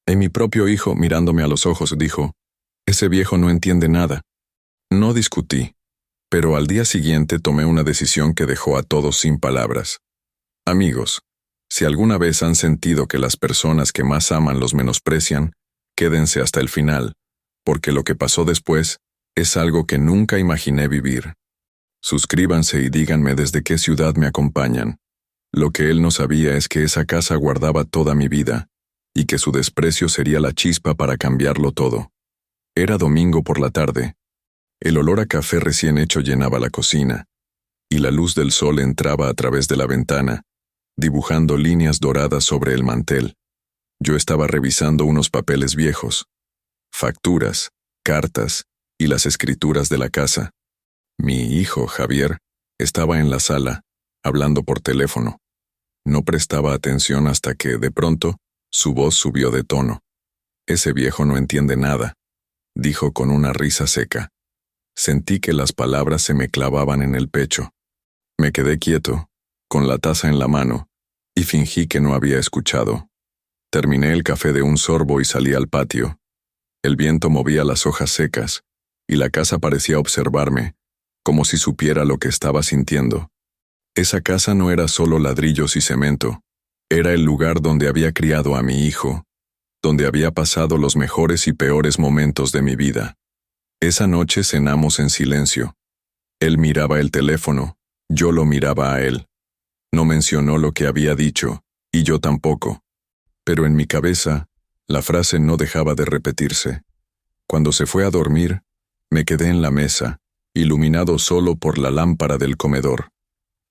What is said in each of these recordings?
Y mi propio hijo, mirándome a los ojos, dijo, «Ese viejo no entiende nada». No discutí, pero al día siguiente tomé una decisión que dejó a todos sin palabras. Amigos, si alguna vez han sentido que las personas que más aman los menosprecian, quédense hasta el final, porque lo que pasó después es algo que nunca imaginé vivir. Suscríbanse y díganme desde qué ciudad me acompañan. Lo que él no sabía es que esa casa guardaba toda mi vida, y que su desprecio sería la chispa para cambiarlo todo. Era domingo por la tarde. El olor a café recién hecho llenaba la cocina, y la luz del sol entraba a través de la ventana, dibujando líneas doradas sobre el mantel. Yo estaba revisando unos papeles viejos, facturas, cartas y las escrituras de la casa. Mi hijo, Javier, estaba en la sala, hablando por teléfono. No prestaba atención hasta que, de pronto, su voz subió de tono. «Ese viejo no entiende nada», dijo con una risa seca. Sentí que las palabras se me clavaban en el pecho. Me quedé quieto, con la taza en la mano, y fingí que no había escuchado. Terminé el café de un sorbo y salí al patio. El viento movía las hojas secas, y la casa parecía observarme, como si supiera lo que estaba sintiendo. Esa casa no era solo ladrillos y cemento, era el lugar donde había criado a mi hijo, donde había pasado los mejores y peores momentos de mi vida. Esa noche cenamos en silencio. Él miraba el teléfono, yo lo miraba a él. No mencionó lo que había dicho, y yo tampoco. Pero en mi cabeza, la frase no dejaba de repetirse. Cuando se fue a dormir, me quedé en la mesa, iluminado solo por la lámpara del comedor.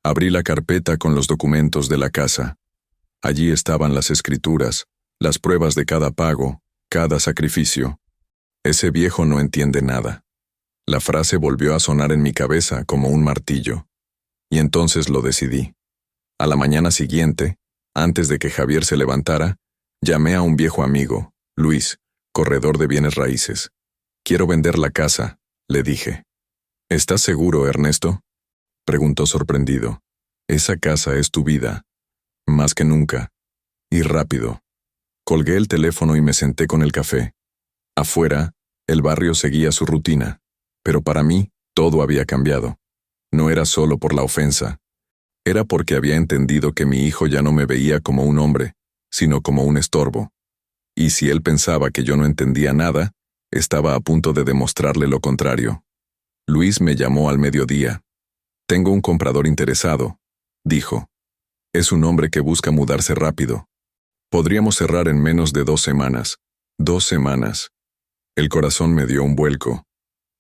Abrí la carpeta con los documentos de la casa. Allí estaban las escrituras, las pruebas de cada pago, cada sacrificio. Ese viejo no entiende nada. La frase volvió a sonar en mi cabeza como un martillo. Y entonces lo decidí. A la mañana siguiente, antes de que Javier se levantara, llamé a un viejo amigo, Luis, corredor de bienes raíces. «Quiero vender la casa», le dije. «¿Estás seguro, Ernesto?», preguntó sorprendido. «Esa casa es tu vida. Más que nunca. Y rápido». Colgué el teléfono y me senté con el café. Afuera, el barrio seguía su rutina, pero para mí todo había cambiado. No era solo por la ofensa. Era porque había entendido que mi hijo ya no me veía como un hombre, sino como un estorbo. Y si él pensaba que yo no entendía nada, estaba a punto de demostrarle lo contrario. Luis me llamó al mediodía. «Tengo un comprador interesado», dijo. «Es un hombre que busca mudarse rápido. Podríamos cerrar en menos de 2 semanas. 2 semanas. El corazón me dio un vuelco.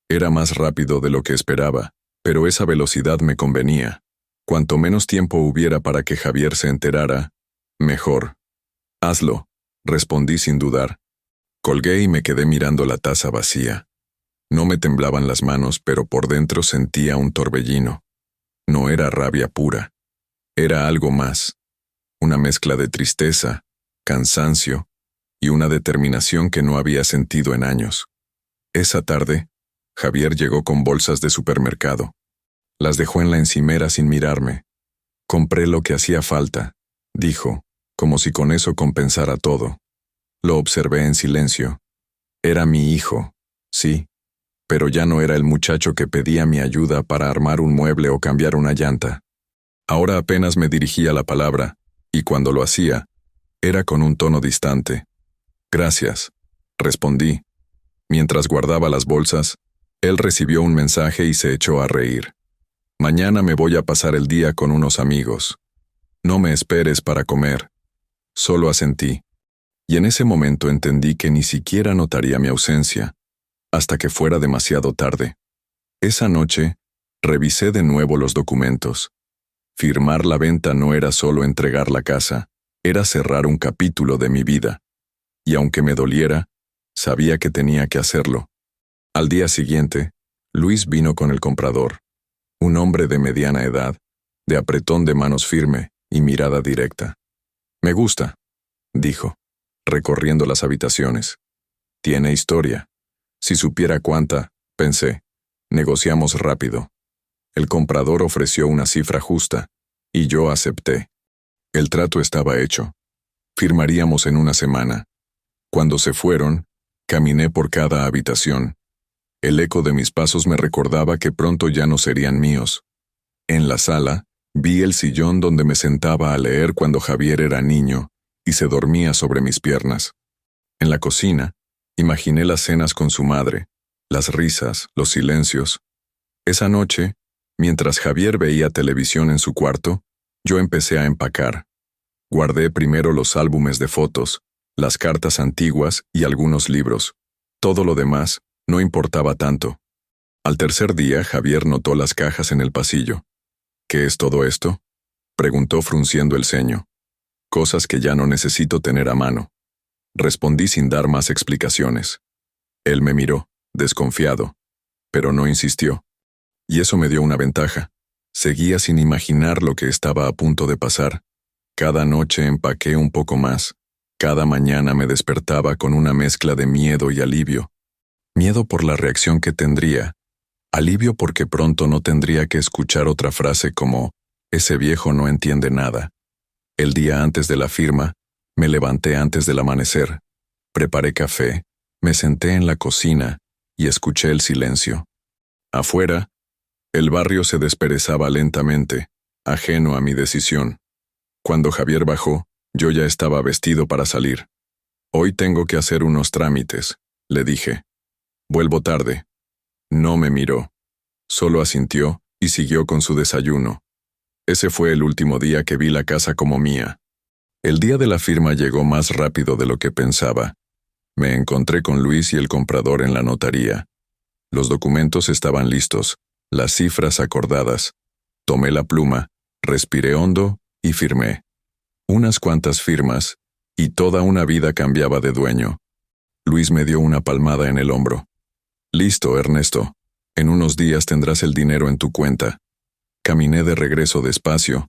Era más rápido de lo que esperaba, pero esa velocidad me convenía. Cuanto menos tiempo hubiera para que Javier se enterara, mejor. «Hazlo», respondí sin dudar. Colgué y me quedé mirando la taza vacía. No me temblaban las manos, pero por dentro sentía un torbellino. No era rabia pura. Era algo más. Una mezcla de tristeza, cansancio y una determinación que no había sentido en años. Esa tarde, Javier llegó con bolsas de supermercado. Las dejó en la encimera sin mirarme. «Compré lo que hacía falta», dijo, como si con eso compensara todo. Lo observé en silencio. Era mi hijo, sí, pero ya no era el muchacho que pedía mi ayuda para armar un mueble o cambiar una llanta. Ahora apenas me dirigía la palabra, y cuando lo hacía, era con un tono distante. «Gracias», respondí. Mientras guardaba las bolsas, él recibió un mensaje y se echó a reír. «Mañana me voy a pasar el día con unos amigos. No me esperes para comer». Solo asentí. Y en ese momento entendí que ni siquiera notaría mi ausencia, hasta que fuera demasiado tarde. Esa noche, revisé de nuevo los documentos. Firmar la venta no era solo entregar la casa, era cerrar un capítulo de mi vida. Y aunque me doliera, sabía que tenía que hacerlo. Al día siguiente, Luis vino con el comprador, un hombre de mediana edad, de apretón de manos firme y mirada directa. «Me gusta», dijo, recorriendo las habitaciones. «Tiene historia. Si supiera cuánta», pensé. Negociamos rápido. El comprador ofreció una cifra justa, y yo acepté. El trato estaba hecho. Firmaríamos en una semana. Cuando se fueron, caminé por cada habitación. El eco de mis pasos me recordaba que pronto ya no serían míos. En la sala, vi el sillón donde me sentaba a leer cuando Javier era niño y se dormía sobre mis piernas. En la cocina, imaginé las cenas con su madre, las risas, los silencios. Esa noche, mientras Javier veía televisión en su cuarto, yo empecé a empacar. Guardé primero los álbumes de fotos, las cartas antiguas y algunos libros. Todo lo demás no importaba tanto. Al tercer día, Javier notó las cajas en el pasillo. ¿Qué es todo esto?, preguntó frunciendo el ceño. Cosas que ya no necesito tener a mano. Respondí sin dar más explicaciones. Él me miró, desconfiado, pero no insistió. Y eso me dio una ventaja. Seguía sin imaginar lo que estaba a punto de pasar. Cada noche empaqué un poco más. Cada mañana me despertaba con una mezcla de miedo y alivio. Miedo por la reacción que tendría. Alivio porque pronto no tendría que escuchar otra frase como, ese viejo no entiende nada. El día antes de la firma, me levanté antes del amanecer. Preparé café, me senté en la cocina y escuché el silencio. Afuera, el barrio se desperezaba lentamente, ajeno a mi decisión. Cuando Javier bajó, yo ya estaba vestido para salir. Hoy tengo que hacer unos trámites, le dije. Vuelvo tarde. No me miró. Solo asintió y siguió con su desayuno. Ese fue el último día que vi la casa como mía. El día de la firma llegó más rápido de lo que pensaba. Me encontré con Luis y el comprador en la notaría. Los documentos estaban listos, las cifras acordadas. Tomé la pluma, respiré hondo y firmé. Unas cuantas firmas, y toda una vida cambiaba de dueño. Luis me dio una palmada en el hombro. Listo, Ernesto. En unos días tendrás el dinero en tu cuenta. Caminé de regreso despacio,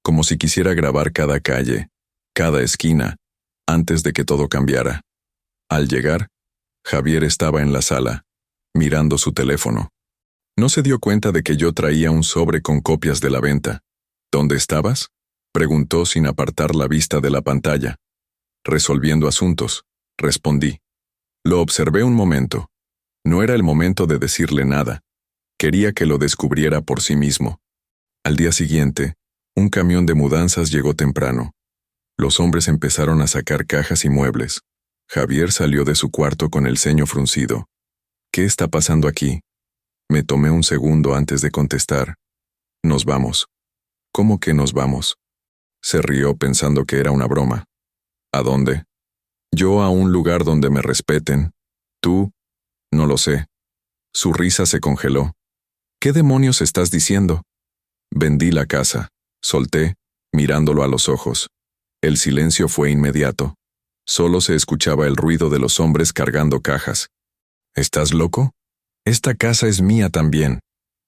como si quisiera grabar cada calle, cada esquina, antes de que todo cambiara. Al llegar, Javier estaba en la sala, mirando su teléfono. No se dio cuenta de que yo traía un sobre con copias de la venta. ¿Dónde estabas?, preguntó sin apartar la vista de la pantalla. Resolviendo asuntos, respondí. Lo observé un momento. No era el momento de decirle nada. Quería que lo descubriera por sí mismo. Al día siguiente, un camión de mudanzas llegó temprano. Los hombres empezaron a sacar cajas y muebles. Javier salió de su cuarto con el ceño fruncido. ¿Qué está pasando aquí? Me tomé un segundo antes de contestar. Nos vamos. ¿Cómo que nos vamos? Se rió pensando que era una broma. ¿A dónde? Yo a un lugar donde me respeten. ¿Tú? No lo sé. Su risa se congeló. ¿Qué demonios estás diciendo? Vendí la casa. Solté, mirándolo a los ojos. El silencio fue inmediato. Solo se escuchaba el ruido de los hombres cargando cajas. ¿Estás loco? Esta casa es mía también,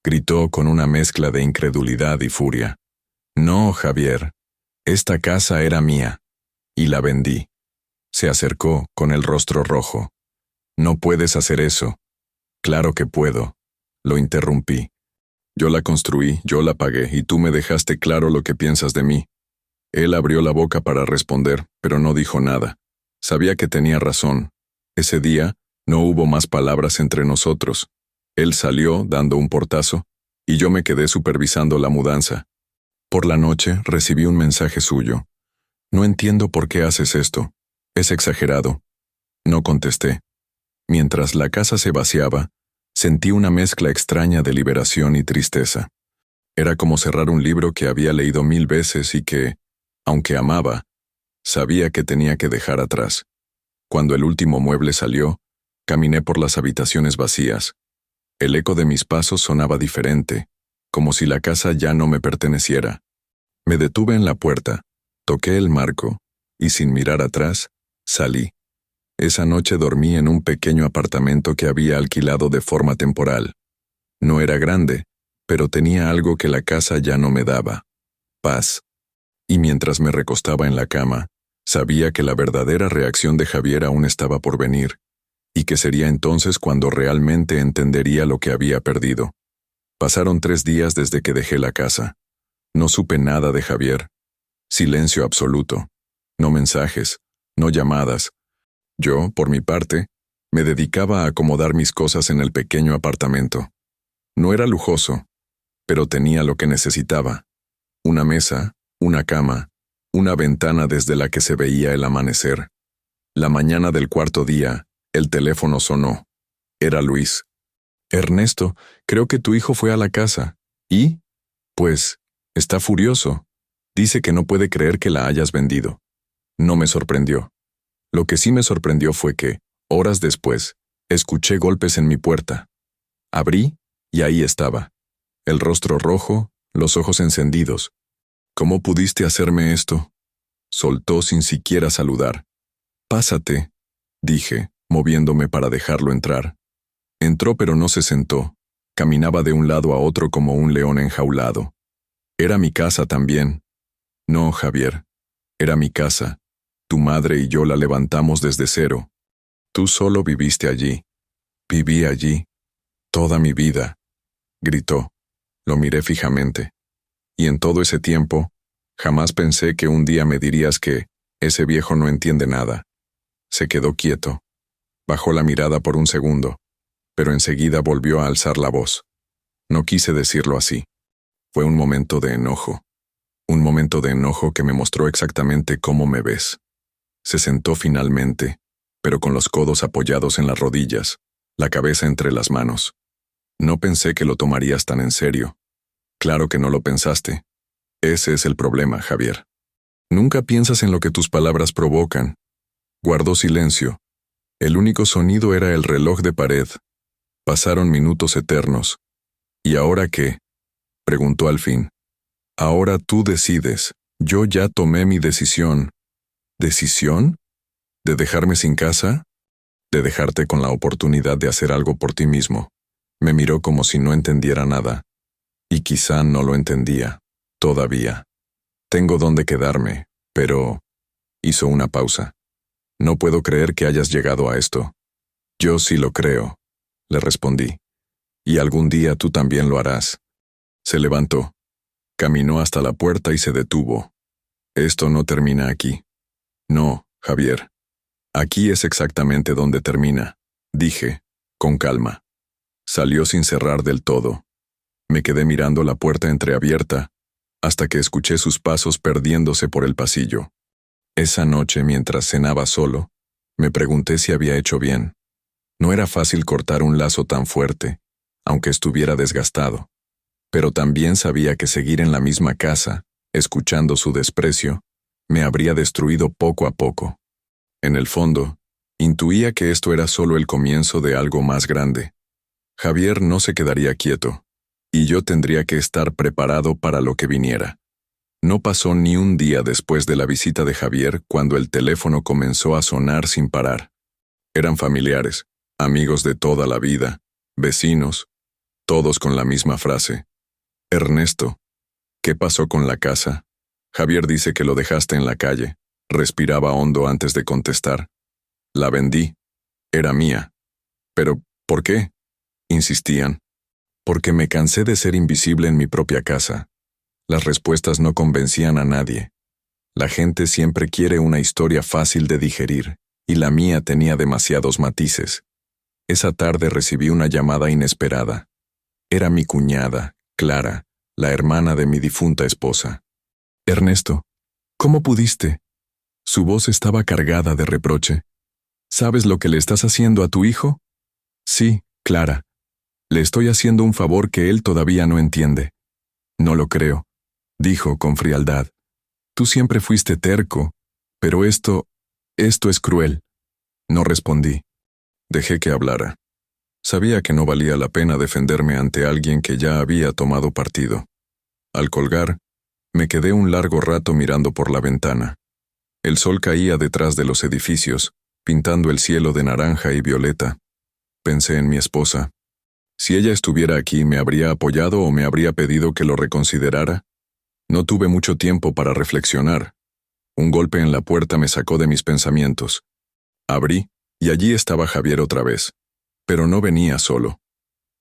gritó con una mezcla de incredulidad y furia. No, Javier. Esta casa era mía. Y la vendí. Se acercó, con el rostro rojo. No puedes hacer eso. Claro que puedo. Lo interrumpí. Yo la construí, yo la pagué, y tú me dejaste claro lo que piensas de mí. Él abrió la boca para responder, pero no dijo nada. Sabía que tenía razón. Ese día, no hubo más palabras entre nosotros. Él salió, dando un portazo, y yo me quedé supervisando la mudanza. Por la noche, recibí un mensaje suyo. No entiendo por qué haces esto. Es exagerado. No contesté. Mientras la casa se vaciaba, sentí una mezcla extraña de liberación y tristeza. Era como cerrar un libro que había leído 1000 veces y que, aunque amaba, sabía que tenía que dejar atrás. Cuando el último mueble salió, caminé por las habitaciones vacías. El eco de mis pasos sonaba diferente, como si la casa ya no me perteneciera. Me detuve en la puerta, toqué el marco, y sin mirar atrás, salí. Esa noche dormí en un pequeño apartamento que había alquilado de forma temporal. No era grande, pero tenía algo que la casa ya no me daba: paz. Y mientras me recostaba en la cama, sabía que la verdadera reacción de Javier aún estaba por venir, y que sería entonces cuando realmente entendería lo que había perdido. Pasaron 3 días desde que dejé la casa. No supe nada de Javier. Silencio absoluto. No mensajes, no llamadas. Yo, por mi parte, me dedicaba a acomodar mis cosas en el pequeño apartamento. No era lujoso, pero tenía lo que necesitaba: una mesa, una cama, una ventana desde la que se veía el amanecer. La mañana del cuarto día, el teléfono sonó. Era Luis. Ernesto, creo que tu hijo fue a la casa. ¿Y? Pues, está furioso. Dice que no puede creer que la hayas vendido. No me sorprendió. Lo que sí me sorprendió fue que, horas después, escuché golpes en mi puerta. Abrí, y ahí estaba. El rostro rojo, los ojos encendidos. ¿Cómo pudiste hacerme esto? Soltó sin siquiera saludar. Pásate, dije, moviéndome para dejarlo entrar. Entró pero no se sentó. Caminaba de un lado a otro como un león enjaulado. Era mi casa también. No, Javier. Era mi casa. Tu madre y yo la levantamos desde cero. Tú solo viviste allí. Viví allí. Toda mi vida. Gritó. Lo miré fijamente. Y en todo ese tiempo, jamás pensé que un día me dirías que ese viejo no entiende nada. Se quedó quieto. Bajó la mirada por un segundo, pero enseguida volvió a alzar la voz. No quise decirlo así. Fue un momento de enojo. Un momento de enojo que me mostró exactamente cómo me ves. Se sentó finalmente, pero con los codos apoyados en las rodillas, la cabeza entre las manos. No pensé que lo tomarías tan en serio. Claro que no lo pensaste. Ese es el problema, Javier. Nunca piensas en lo que tus palabras provocan. Guardó silencio. El único sonido era el reloj de pared. Pasaron minutos eternos. ¿Y ahora qué? Preguntó al fin. Ahora tú decides. Yo ya tomé mi decisión. ¿Decisión? ¿De dejarme sin casa? De dejarte con la oportunidad de hacer algo por ti mismo. Me miró como si no entendiera nada. Y quizá no lo entendía. Todavía. Tengo dónde quedarme, pero... Hizo una pausa. No puedo creer que hayas llegado a esto. Yo sí lo creo, le respondí. Y algún día tú también lo harás. Se levantó. Caminó hasta la puerta y se detuvo. Esto no termina aquí. No, Javier. Aquí es exactamente donde termina, dije, con calma. Salió sin cerrar del todo. Me quedé mirando la puerta entreabierta, hasta que escuché sus pasos perdiéndose por el pasillo. Esa noche, mientras cenaba solo, me pregunté si había hecho bien. No era fácil cortar un lazo tan fuerte, aunque estuviera desgastado. Pero también sabía que seguir en la misma casa, escuchando su desprecio, me habría destruido poco a poco. En el fondo, intuía que esto era solo el comienzo de algo más grande. Javier no se quedaría quieto, y yo tendría que estar preparado para lo que viniera. No pasó ni un día después de la visita de Javier cuando el teléfono comenzó a sonar sin parar. Eran familiares, amigos de toda la vida, vecinos, todos con la misma frase. Ernesto, ¿qué pasó con la casa? Javier dice que lo dejaste en la calle. Respiraba hondo antes de contestar. La vendí. Era mía. Pero, ¿por qué? Insistían. Porque me cansé de ser invisible en mi propia casa. Las respuestas no convencían a nadie. La gente siempre quiere una historia fácil de digerir, y la mía tenía demasiados matices. Esa tarde recibí una llamada inesperada. Era mi cuñada, Clara, la hermana de mi difunta esposa. Ernesto, ¿cómo pudiste? Su voz estaba cargada de reproche. ¿Sabes lo que le estás haciendo a tu hijo? Sí, Clara. Le estoy haciendo un favor que él todavía no entiende. No lo creo, dijo con frialdad. Tú siempre fuiste terco, pero esto es cruel. No respondí. Dejé que hablara. Sabía que no valía la pena defenderme ante alguien que ya había tomado partido. Al colgar, me quedé un largo rato mirando por la ventana. El sol caía detrás de los edificios, pintando el cielo de naranja y violeta. Pensé en mi esposa. Si ella estuviera aquí, ¿me habría apoyado o me habría pedido que lo reconsiderara? No tuve mucho tiempo para reflexionar. Un golpe en la puerta me sacó de mis pensamientos. Abrí, y allí estaba Javier otra vez. Pero no venía solo.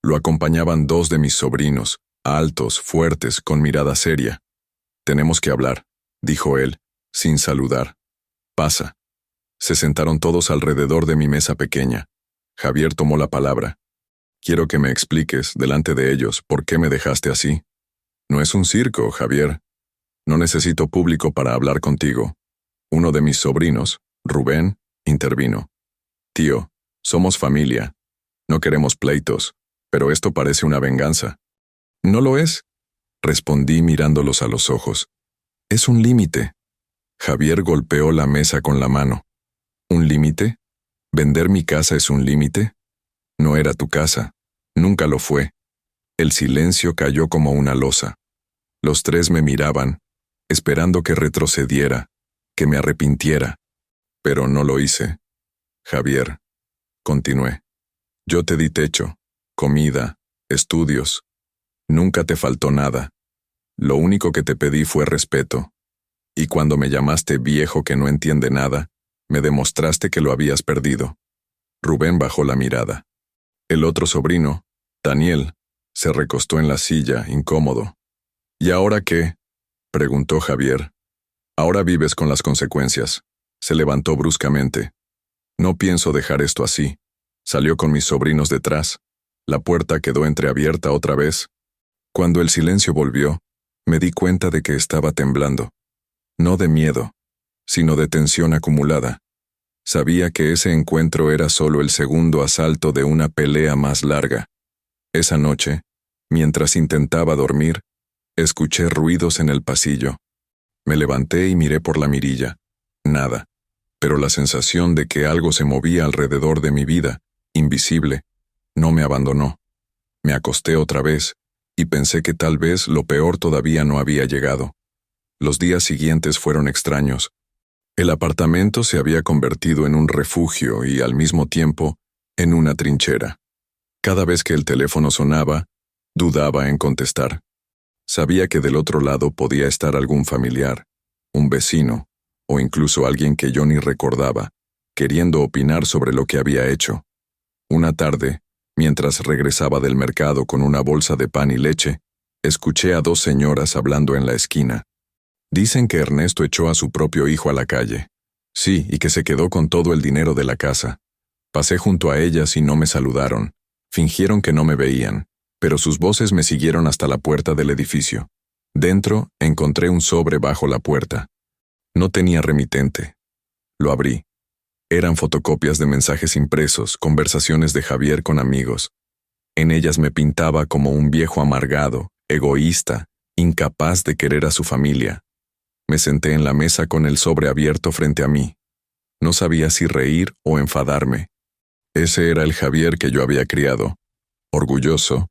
Lo acompañaban dos de mis sobrinos, altos, fuertes, con mirada seria. Tenemos que hablar, dijo él, sin saludar. Pasa. Se sentaron todos alrededor de mi mesa pequeña. Javier tomó la palabra. Quiero que me expliques, delante de ellos, por qué me dejaste así. No es un circo, Javier. No necesito público para hablar contigo. Uno de mis sobrinos, Rubén, intervino. Tío, somos familia. No queremos pleitos, pero esto parece una venganza. No lo es, respondí mirándolos a los ojos. Es un límite. Javier golpeó la mesa con la mano. ¿Un límite? ¿Vender mi casa es un límite? No era tu casa. Nunca lo fue. El silencio cayó como una losa. Los tres me miraban, esperando que retrocediera, que me arrepintiera. Pero no lo hice. Javier, continué. Yo te di techo, comida, estudios. Nunca te faltó nada. Lo único que te pedí fue respeto. Y cuando me llamaste viejo que no entiende nada, me demostraste que lo habías perdido. Rubén bajó la mirada. El otro sobrino, Daniel, se recostó en la silla, incómodo. ¿Y ahora qué?, preguntó Javier. Ahora vives con las consecuencias. Se levantó bruscamente. No pienso dejar esto así. Salió con mis sobrinos detrás. La puerta quedó entreabierta otra vez. Cuando el silencio volvió, me di cuenta de que estaba temblando. No de miedo, sino de tensión acumulada. Sabía que ese encuentro era solo el segundo asalto de una pelea más larga. Esa noche, mientras intentaba dormir, escuché ruidos en el pasillo. Me levanté y miré por la mirilla. Nada, pero la sensación de que algo se movía alrededor de mi vida, invisible, no me abandonó. Me acosté otra vez y pensé que tal vez lo peor todavía no había llegado. Los días siguientes fueron extraños. El apartamento se había convertido en un refugio y, al mismo tiempo, en una trinchera. Cada vez que el teléfono sonaba, dudaba en contestar. Sabía que del otro lado podía estar algún familiar, un vecino, o incluso alguien que yo ni recordaba, queriendo opinar sobre lo que había hecho. Una tarde, mientras regresaba del mercado con una bolsa de pan y leche, escuché a dos señoras hablando en la esquina. Dicen que Ernesto echó a su propio hijo a la calle. Sí, y que se quedó con todo el dinero de la casa. Pasé junto a ellas y no me saludaron. Fingieron que no me veían, pero sus voces me siguieron hasta la puerta del edificio. Dentro, encontré un sobre bajo la puerta. No tenía remitente. Lo abrí. Eran fotocopias de mensajes impresos, conversaciones de Javier con amigos. En ellas me pintaba como un viejo amargado, egoísta, incapaz de querer a su familia. Me senté en la mesa con el sobre abierto frente a mí. No sabía si reír o enfadarme. Ese era el Javier que yo había criado, orgulloso,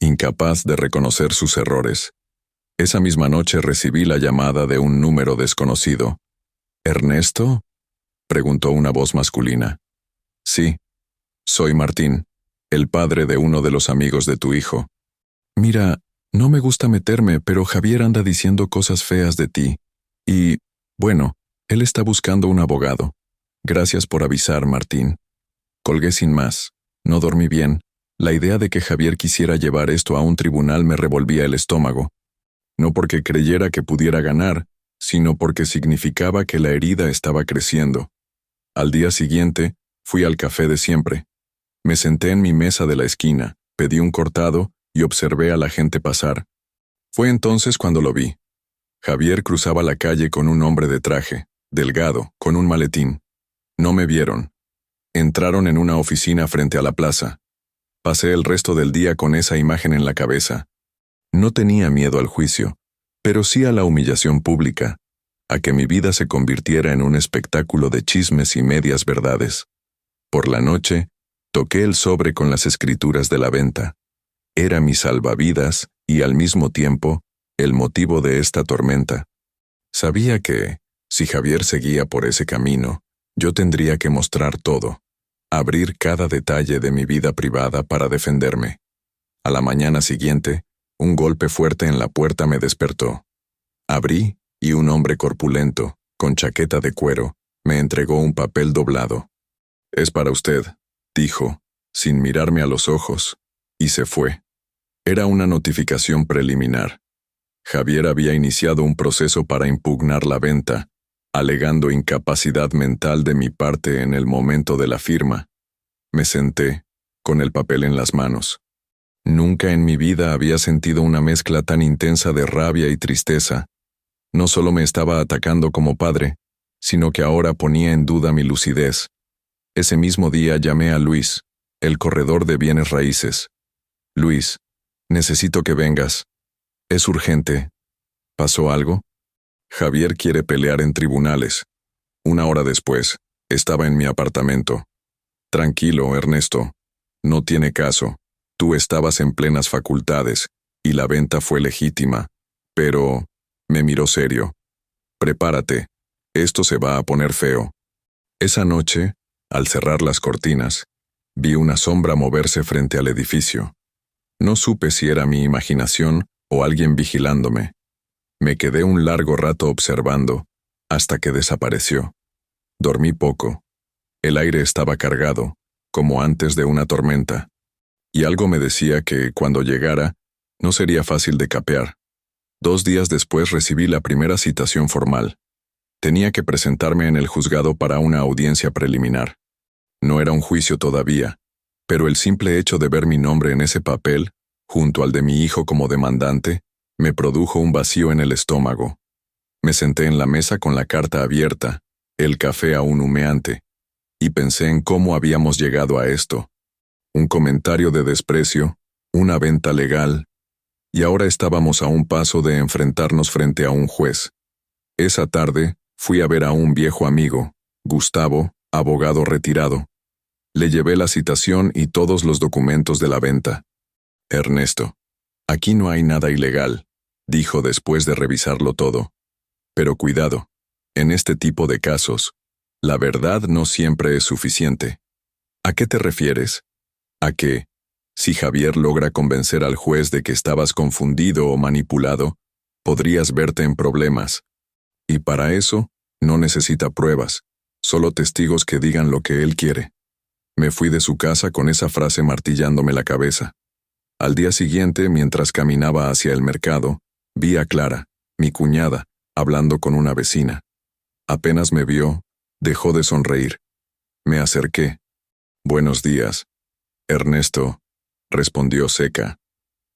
incapaz de reconocer sus errores. Esa misma noche recibí la llamada de un número desconocido. ¿Ernesto?, preguntó una voz masculina. Sí, soy Martín, el padre de uno de los amigos de tu hijo. Mira, no me gusta meterme, pero Javier anda diciendo cosas feas de ti. Y, bueno, él está buscando un abogado. Gracias por avisar, Martín. Colgué sin más. No dormí bien. La idea de que Javier quisiera llevar esto a un tribunal me revolvía el estómago. No porque creyera que pudiera ganar, sino porque significaba que la herida estaba creciendo. Al día siguiente, fui al café de siempre. Me senté en mi mesa de la esquina, pedí un cortado y observé a la gente pasar. Fue entonces cuando lo vi. Javier cruzaba la calle con un hombre de traje, delgado, con un maletín. No me vieron. Entraron en una oficina frente a la plaza. Pasé el resto del día con esa imagen en la cabeza. No tenía miedo al juicio, pero sí a la humillación pública, a que mi vida se convirtiera en un espectáculo de chismes y medias verdades. Por la noche, toqué el sobre con las escrituras de la venta. Era mi salvavidas y, al mismo tiempo, el motivo de esta tormenta. Sabía que, si Javier seguía por ese camino, yo tendría que mostrar todo, abrir cada detalle de mi vida privada para defenderme. A la mañana siguiente, un golpe fuerte en la puerta me despertó. Abrí y un hombre corpulento, con chaqueta de cuero, me entregó un papel doblado. «Es para usted», dijo, sin mirarme a los ojos, y se fue. Era una notificación preliminar. Javier había iniciado un proceso para impugnar la venta, alegando incapacidad mental de mi parte en el momento de la firma. Me senté, con el papel en las manos. Nunca en mi vida había sentido una mezcla tan intensa de rabia y tristeza. No solo me estaba atacando como padre, sino que ahora ponía en duda mi lucidez. Ese mismo día llamé a Luis, el corredor de bienes raíces. Luis, necesito que vengas. Es urgente. ¿Pasó algo? Javier quiere pelear en tribunales. Una hora después, estaba en mi apartamento. Tranquilo, Ernesto. No tiene caso. Tú estabas en plenas facultades, y la venta fue legítima. Pero, me miró serio. Prepárate. Esto se va a poner feo. Esa noche, al cerrar las cortinas, vi una sombra moverse frente al edificio. No supe si era mi imaginación o alguien vigilándome. Me quedé un largo rato observando, hasta que desapareció. Dormí poco. El aire estaba cargado, como antes de una tormenta. Y algo me decía que, cuando llegara, no sería fácil de capear. 2 días después recibí la primera citación formal. Tenía que presentarme en el juzgado para una audiencia preliminar. No era un juicio todavía, pero el simple hecho de ver mi nombre en ese papel, junto al de mi hijo como demandante, me produjo un vacío en el estómago. Me senté en la mesa con la carta abierta, el café aún humeante, y pensé en cómo habíamos llegado a esto. Un comentario de desprecio, una venta legal, y ahora estábamos a un paso de enfrentarnos frente a un juez. Esa tarde, fui a ver a un viejo amigo, Gustavo, abogado retirado. Le llevé la citación y todos los documentos de la venta. Ernesto, aquí no hay nada ilegal, dijo después de revisarlo todo. Pero cuidado, en este tipo de casos, la verdad no siempre es suficiente. ¿A qué te refieres? A que, si Javier logra convencer al juez de que estabas confundido o manipulado, podrías verte en problemas. Y para eso, no necesita pruebas, solo testigos que digan lo que él quiere. Me fui de su casa con esa frase martillándome la cabeza. Al día siguiente, mientras caminaba hacia el mercado, vi a Clara, mi cuñada, hablando con una vecina. Apenas me vio, dejó de sonreír. Me acerqué. Buenos días. Ernesto, respondió seca.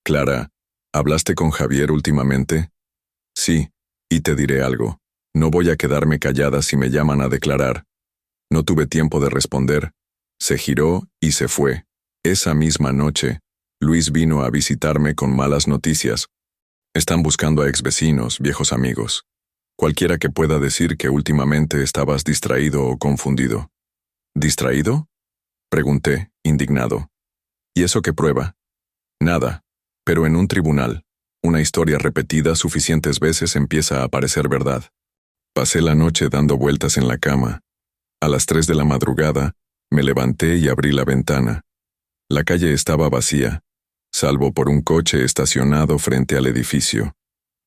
Clara, ¿hablaste con Javier últimamente? Sí, y te diré algo. No voy a quedarme callada si me llaman a declarar. No tuve tiempo de responder. Se giró y se fue. Esa misma noche, Luis vino a visitarme con malas noticias. Están buscando a exvecinos, viejos amigos. Cualquiera que pueda decir que últimamente estabas distraído o confundido. ¿Distraído? Pregunté, indignado. ¿Y eso qué prueba? Nada, pero en un tribunal, una historia repetida suficientes veces empieza a parecer verdad. Pasé la noche dando vueltas en la cama. A las 3 de la madrugada, me levanté y abrí la ventana. La calle estaba vacía, salvo por un coche estacionado frente al edificio.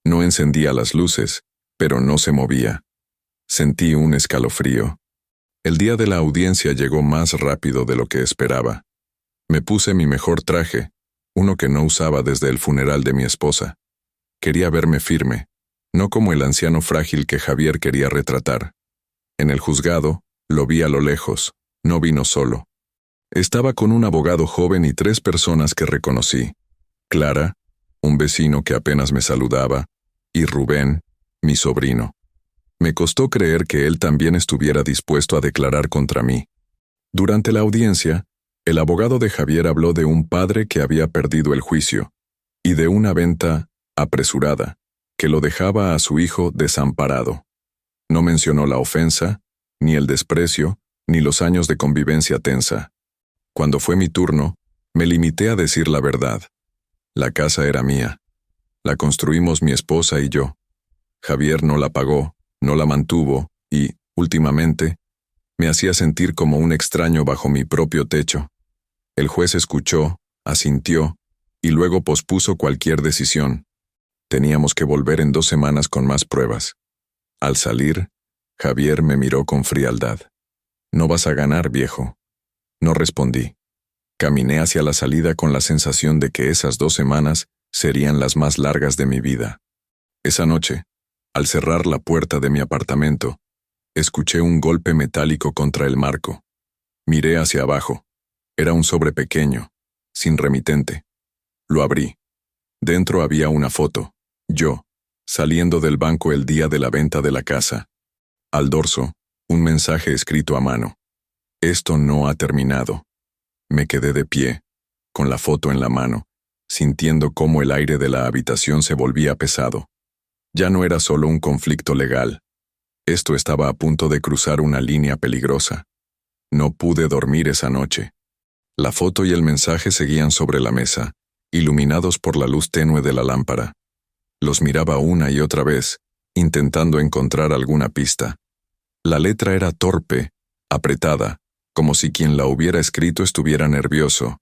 No encendía las luces, pero no se movía. Sentí un escalofrío. El día de la audiencia llegó más rápido de lo que esperaba. Me puse mi mejor traje, uno que no usaba desde el funeral de mi esposa. Quería verme firme, no como el anciano frágil que Javier quería retratar. En el juzgado, lo vi a lo lejos, no vino solo. Estaba con un abogado joven y 3 personas que reconocí. Clara, un vecino que apenas me saludaba, y Rubén, mi sobrino. Me costó creer que él también estuviera dispuesto a declarar contra mí. Durante la audiencia, el abogado de Javier habló de un padre que había perdido el juicio, y de una venta apresurada, que lo dejaba a su hijo desamparado. No mencionó la ofensa, ni el desprecio, ni los años de convivencia tensa. Cuando fue mi turno, me limité a decir la verdad. La casa era mía. La construimos mi esposa y yo. Javier no la pagó, no la mantuvo y, últimamente, me hacía sentir como un extraño bajo mi propio techo. El juez escuchó, asintió, y luego pospuso cualquier decisión. Teníamos que volver en 2 semanas con más pruebas. Al salir, Javier me miró con frialdad. «No vas a ganar, viejo». No respondí. Caminé hacia la salida con la sensación de que esas 2 semanas serían las más largas de mi vida. Esa noche, al cerrar la puerta de mi apartamento, Escuché un golpe metálico contra el marco. Miré hacia abajo. Era un sobre pequeño, sin remitente. Lo abrí. Dentro había una foto. Yo, saliendo del banco el día de la venta de la casa. Al dorso, un mensaje escrito a mano. Esto no ha terminado. Me quedé de pie, con la foto en la mano, sintiendo cómo el aire de la habitación se volvía pesado. Ya no era solo un conflicto legal. Esto estaba a punto de cruzar una línea peligrosa. No pude dormir esa noche. La foto y el mensaje seguían sobre la mesa, iluminados por la luz tenue de la lámpara. Los miraba una y otra vez, intentando encontrar alguna pista. La letra era torpe, apretada, como si quien la hubiera escrito estuviera nervioso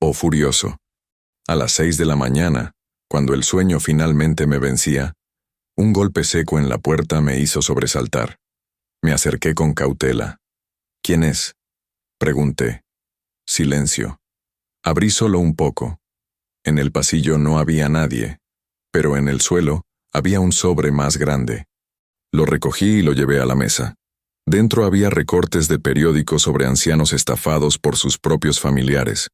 o furioso. A las 6 de la mañana, cuando el sueño finalmente me vencía, un golpe seco en la puerta me hizo sobresaltar. Me acerqué con cautela. ¿Quién es?, pregunté. Silencio. Abrí solo un poco. En el pasillo no había nadie, pero en el suelo había un sobre más grande. Lo recogí y lo llevé a la mesa. Dentro había recortes de periódicos sobre ancianos estafados por sus propios familiares.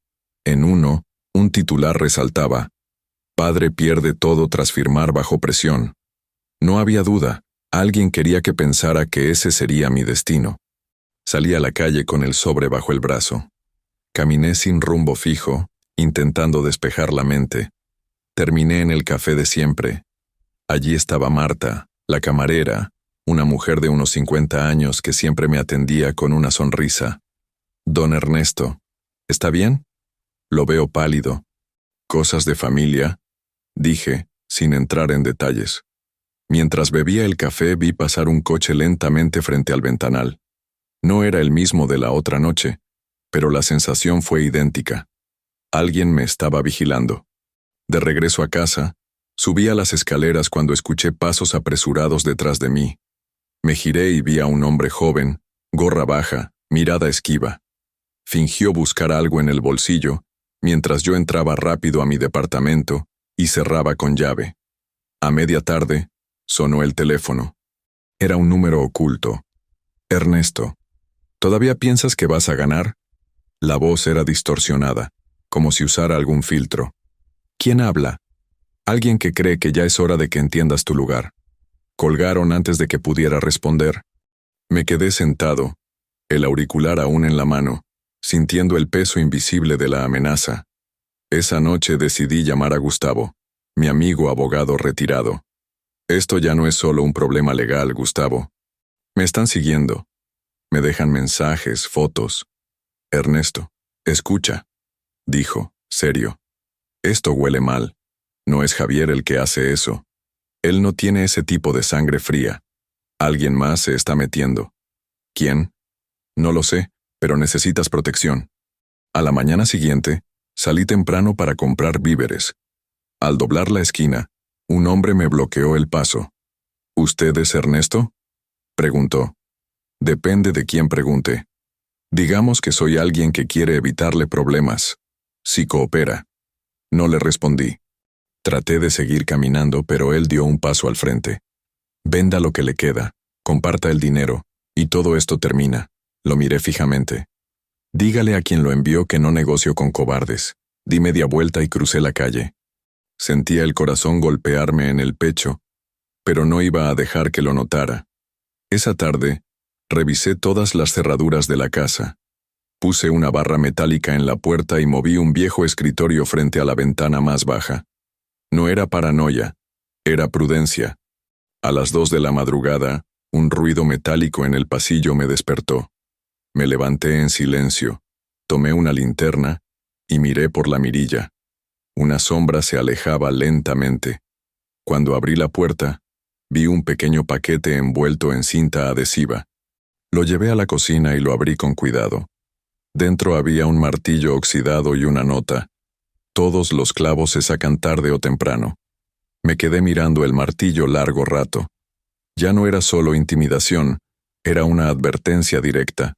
En uno, un titular resaltaba: «Padre pierde todo tras firmar bajo presión». No había duda, alguien quería que pensara que ese sería mi destino. Salí a la calle con el sobre bajo el brazo. Caminé sin rumbo fijo, intentando despejar la mente. Terminé en el café de siempre. Allí estaba Marta, la camarera, una mujer de unos 50 años que siempre me atendía con una sonrisa. «Don Ernesto, ¿está bien?». «Lo veo pálido». «¿Cosas de familia?», dije, sin entrar en detalles. Mientras bebía el café vi pasar un coche lentamente frente al ventanal. No era el mismo de la otra noche, pero la sensación fue idéntica. Alguien me estaba vigilando. De regreso a casa, subí a las escaleras cuando escuché pasos apresurados detrás de mí. Me giré y vi a un hombre joven, gorra baja, mirada esquiva. Fingió buscar algo en el bolsillo, mientras yo entraba rápido a mi departamento y cerraba con llave. A media tarde, sonó el teléfono. Era un número oculto. «Ernesto, ¿todavía piensas que vas a ganar?». La voz era distorsionada, como si usara algún filtro. «¿Quién habla?». «Alguien que cree que ya es hora de que entiendas tu lugar». Colgaron antes de que pudiera responder. Me quedé sentado, el auricular aún en la mano, sintiendo el peso invisible de la amenaza. Esa noche decidí llamar a Gustavo, mi amigo abogado retirado. «Esto ya no es solo un problema legal, Gustavo. Me están siguiendo. Me dejan mensajes, fotos». «Ernesto, escucha», dijo, serio. «Esto huele mal. No es Javier el que hace eso. Él no tiene ese tipo de sangre fría. Alguien más se está metiendo». «¿Quién?». «No lo sé, pero necesitas protección». A la mañana siguiente, salí temprano para comprar víveres. Al doblar la esquina, un hombre me bloqueó el paso. «¿Usted es Ernesto?», preguntó. «Depende de quién pregunte. Digamos que soy alguien que quiere evitarle problemas. Si coopera». No le respondí. Traté de seguir caminando, pero él dio un paso al frente. «Venda lo que le queda, comparta el dinero, y todo esto termina». Lo miré fijamente. «Dígale a quien lo envió que no negocio con cobardes». Di media vuelta y crucé la calle. Sentía el corazón golpearme en el pecho, pero no iba a dejar que lo notara. Esa tarde, revisé todas las cerraduras de la casa. Puse una barra metálica en la puerta y moví un viejo escritorio frente a la ventana más baja. No era paranoia, era prudencia. A las 2 de la madrugada, un ruido metálico en el pasillo me despertó. Me levanté en silencio, tomé una linterna y miré por la mirilla. Una sombra se alejaba lentamente. Cuando abrí la puerta, vi un pequeño paquete envuelto en cinta adhesiva. Lo llevé a la cocina y lo abrí con cuidado. Dentro había un martillo oxidado y una nota: «Todos los clavos se sacan tarde o temprano». Me quedé mirando el martillo largo rato. Ya no era solo intimidación, era una advertencia directa.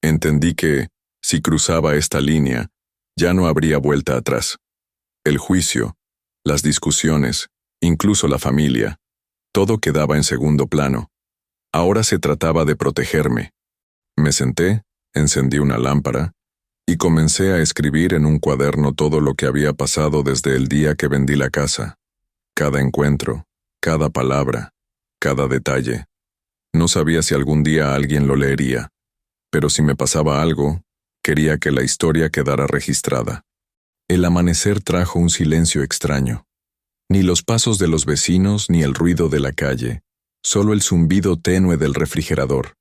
Entendí que, si cruzaba esta línea, ya no habría vuelta atrás. El juicio, las discusiones, incluso la familia, todo quedaba en segundo plano. Ahora se trataba de protegerme. Me senté, encendí una lámpara y comencé a escribir en un cuaderno todo lo que había pasado desde el día que vendí la casa. Cada encuentro, cada palabra, cada detalle. No sabía si algún día alguien lo leería, pero si me pasaba algo, quería que la historia quedara registrada. El amanecer trajo un silencio extraño. Ni los pasos de los vecinos ni el ruido de la calle, solo el zumbido tenue del refrigerador.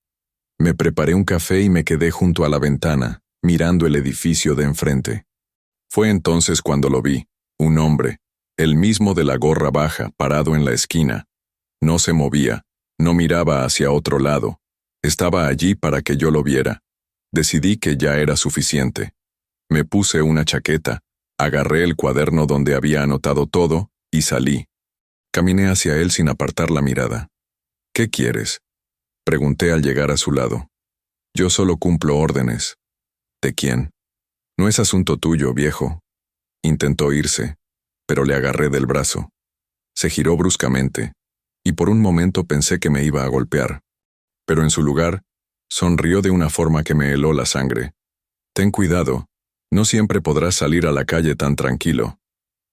Me preparé un café y me quedé junto a la ventana, mirando el edificio de enfrente. Fue entonces cuando lo vi, un hombre, el mismo de la gorra baja, parado en la esquina. No se movía, no miraba hacia otro lado. Estaba allí para que yo lo viera. Decidí que ya era suficiente. Me puse una chaqueta, agarré el cuaderno donde había anotado todo y salí. Caminé hacia él sin apartar la mirada. ¿Qué quieres?, pregunté al llegar a su lado. Yo solo cumplo órdenes. ¿De quién? No es asunto tuyo, viejo. Intentó irse, pero le agarré del brazo. Se giró bruscamente, y por un momento pensé que me iba a golpear. Pero en su lugar, sonrió de una forma que me heló la sangre. Ten cuidado, no siempre podrás salir a la calle tan tranquilo.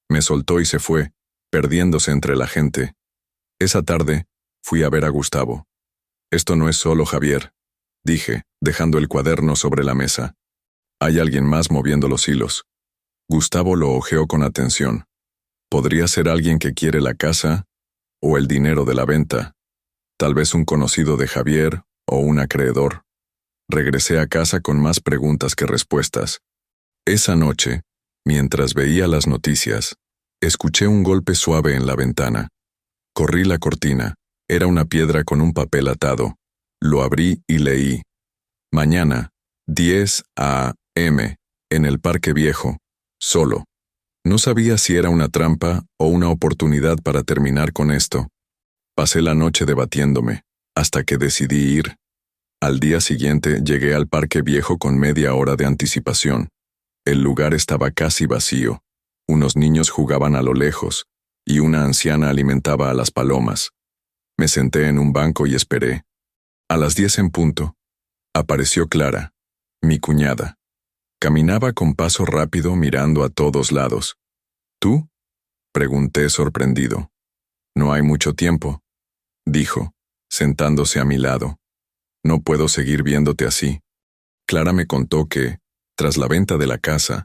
Me soltó y se fue, perdiéndose entre la gente. Esa tarde, fui a ver a Gustavo. Esto no es solo Javier, dije, dejando el cuaderno sobre la mesa. Hay alguien más moviendo los hilos. Gustavo lo hojeó con atención. Podría ser alguien que quiere la casa o el dinero de la venta. Tal vez un conocido de Javier o un acreedor. Regresé a casa con más preguntas que respuestas. Esa noche, mientras veía las noticias, escuché un golpe suave en la ventana. Corrí la cortina. Era una piedra con un papel atado. Lo abrí y leí. Mañana, 10 a.m., en el Parque Viejo, solo. No sabía si era una trampa o una oportunidad para terminar con esto. Pasé la noche debatiéndome, hasta que decidí ir. Al día siguiente llegué al Parque Viejo con media hora de anticipación. El lugar estaba casi vacío. Unos niños jugaban a lo lejos, y una anciana alimentaba a las palomas. Me senté en un banco y esperé. A las 10 en punto, apareció Clara, mi cuñada. Caminaba con paso rápido mirando a todos lados. ¿Tú?, pregunté sorprendido. No hay mucho tiempo, dijo, sentándose a mi lado. No puedo seguir viéndote así. Clara me contó que, tras la venta de la casa,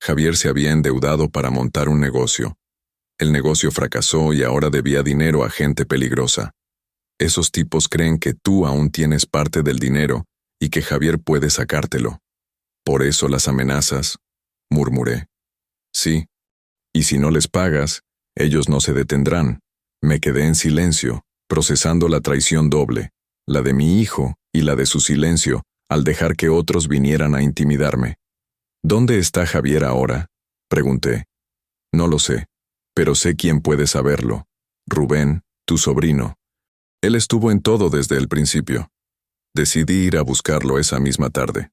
Javier se había endeudado para montar un negocio. El negocio fracasó y ahora debía dinero a gente peligrosa. Esos tipos creen que tú aún tienes parte del dinero y que Javier puede sacártelo. Por eso las amenazas, murmuré. Sí. Y si no les pagas, ellos no se detendrán. Me quedé en silencio, procesando la traición doble, la de mi hijo y la de su silencio, al dejar que otros vinieran a intimidarme. ¿Dónde está Javier ahora?, pregunté. No lo sé, pero sé quién puede saberlo. Rubén, tu sobrino. Él estuvo en todo desde el principio. Decidí ir a buscarlo esa misma tarde.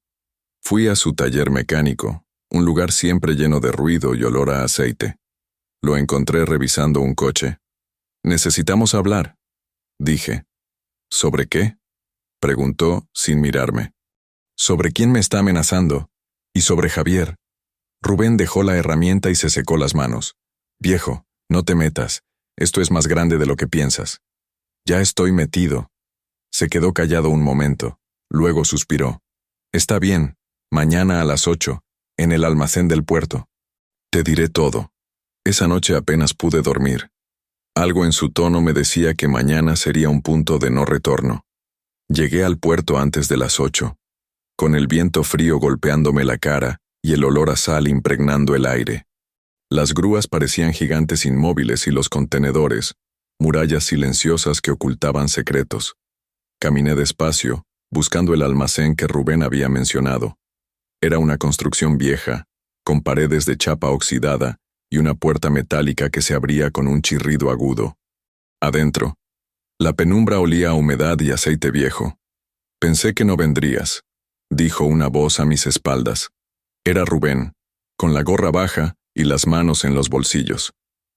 Fui a su taller mecánico, un lugar siempre lleno de ruido y olor a aceite. Lo encontré revisando un coche. Necesitamos hablar, dije. ¿Sobre qué?, preguntó sin mirarme. Sobre quién me está amenazando, y sobre Javier. Rubén dejó la herramienta y se secó las manos. Viejo, no te metas, esto es más grande de lo que piensas. Ya estoy metido. Se quedó callado un momento, luego suspiró. Está bien, mañana a las 8, en el almacén del puerto. Te diré todo. Esa noche apenas pude dormir. Algo en su tono me decía que mañana sería un punto de no retorno. Llegué al puerto antes de las 8, con el viento frío golpeándome la cara y el olor a sal impregnando el aire. Las grúas parecían gigantes inmóviles y los contenedores, murallas silenciosas que ocultaban secretos. Caminé despacio, buscando el almacén que Rubén había mencionado. Era una construcción vieja, con paredes de chapa oxidada y una puerta metálica que se abría con un chirrido agudo. Adentro, la penumbra olía a humedad y aceite viejo. Pensé que no vendrías, dijo una voz a mis espaldas. Era Rubén, con la gorra baja y las manos en los bolsillos.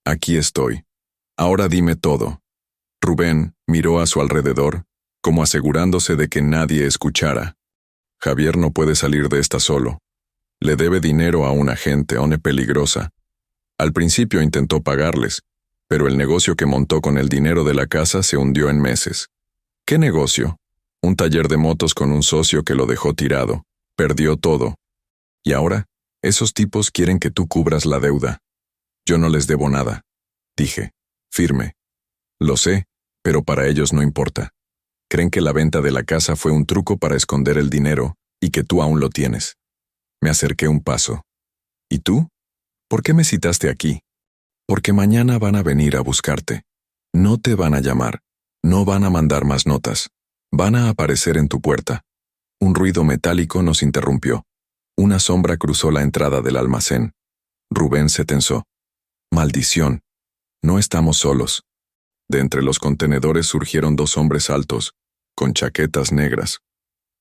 Aquí estoy. Ahora dime todo. Rubén miró a su alrededor, como asegurándose de que nadie escuchara. Javier no puede salir de esta solo. Le debe dinero a una gente peligrosa. Al principio intentó pagarles, pero el negocio que montó con el dinero de la casa se hundió en meses. ¿Qué negocio? Un taller de motos con un socio que lo dejó tirado. Perdió todo. Y ahora, esos tipos quieren que tú cubras la deuda. Yo no les debo nada, dije, firme. Lo sé, pero para ellos no importa. Creen que la venta de la casa fue un truco para esconder el dinero y que tú aún lo tienes. Me acerqué un paso. ¿Y tú? ¿Por qué me citaste aquí? Porque mañana van a venir a buscarte. No te van a llamar. No van a mandar más notas. Van a aparecer en tu puerta. Un ruido metálico nos interrumpió. Una sombra cruzó la entrada del almacén. Rubén se tensó. Maldición. No estamos solos. De entre los contenedores surgieron dos hombres altos, con chaquetas negras.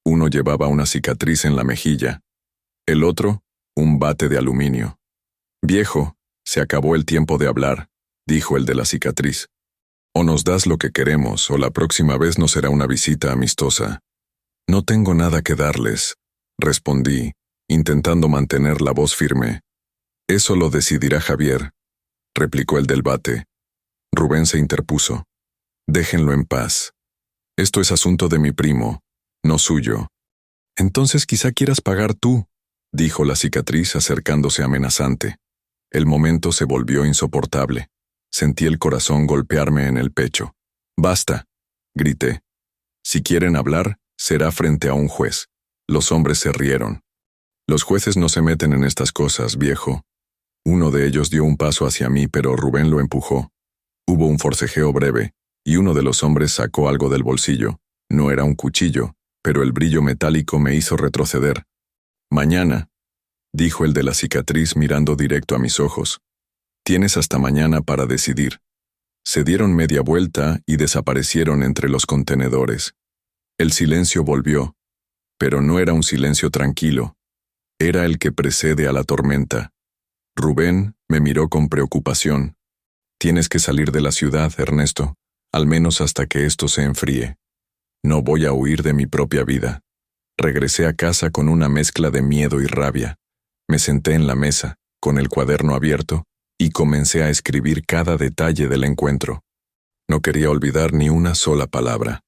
Uno llevaba una cicatriz en la mejilla. El otro, un bate de aluminio. Viejo, se acabó el tiempo de hablar, dijo el de la cicatriz. O nos das lo que queremos, o la próxima vez no será una visita amistosa. No tengo nada que darles, respondí, intentando mantener la voz firme. Eso lo decidirá Javier, replicó el del bate. Rubén se interpuso. Déjenlo en paz. Esto es asunto de mi primo, no suyo. Entonces quizá quieras pagar tú, dijo la cicatriz acercándose amenazante. El momento se volvió insoportable. Sentí el corazón golpearme en el pecho. Basta, grité. Si quieren hablar, será frente a un juez. Los hombres se rieron. Los jueces no se meten en estas cosas, viejo. Uno de ellos dio un paso hacia mí, pero Rubén lo empujó. Hubo un forcejeo breve, y uno de los hombres sacó algo del bolsillo. No era un cuchillo, pero el brillo metálico me hizo retroceder. Mañana, dijo el de la cicatriz mirando directo a mis ojos. Tienes hasta mañana para decidir. Se dieron media vuelta y desaparecieron entre los contenedores. El silencio volvió, pero no era un silencio tranquilo. Era el que precede a la tormenta. Rubén me miró con preocupación. Tienes que salir de la ciudad, Ernesto, al menos hasta que esto se enfríe. No voy a huir de mi propia vida. Regresé a casa con una mezcla de miedo y rabia. Me senté en la mesa, con el cuaderno abierto, y comencé a escribir cada detalle del encuentro. No quería olvidar ni una sola palabra.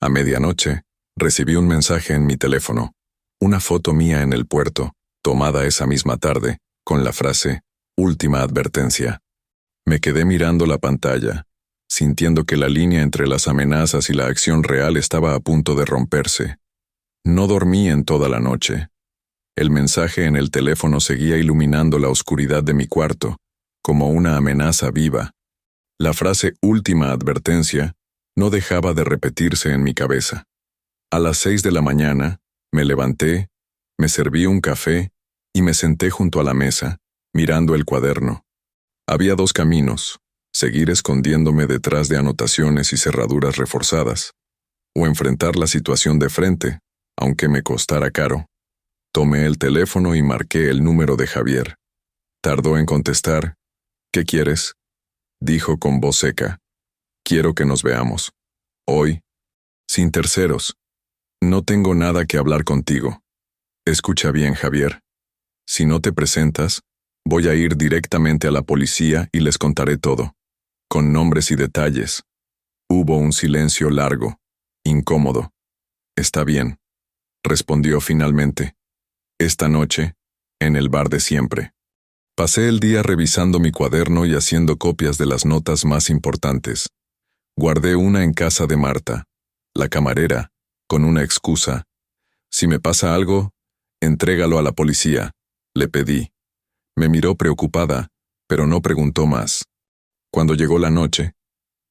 A medianoche, recibí un mensaje en mi teléfono, una foto mía en el puerto, tomada esa misma tarde, con la frase, última advertencia. Me quedé mirando la pantalla, sintiendo que la línea entre las amenazas y la acción real estaba a punto de romperse. No dormí en toda la noche. El mensaje en el teléfono seguía iluminando la oscuridad de mi cuarto, como una amenaza viva. La frase última advertencia no dejaba de repetirse en mi cabeza. A las 6 de la mañana, me levanté, me serví un café y me senté junto a la mesa, mirando el cuaderno. Había dos caminos, seguir escondiéndome detrás de anotaciones y cerraduras reforzadas, o enfrentar la situación de frente, aunque me costara caro. Tomé el teléfono y marqué el número de Javier. Tardó en contestar. ¿Qué quieres?, dijo con voz seca. Quiero que nos veamos. Hoy. Sin terceros. No tengo nada que hablar contigo. Escucha bien, Javier. Si no te presentas, voy a ir directamente a la policía y les contaré todo, con nombres y detalles. Hubo un silencio largo, incómodo. Está bien, respondió finalmente. Esta noche, en el bar de siempre. Pasé el día revisando mi cuaderno y haciendo copias de las notas más importantes. Guardé una en casa de Marta, la camarera, con una excusa. Si me pasa algo, entrégalo a la policía, le pedí. Me miró preocupada, pero no preguntó más. Cuando llegó la noche,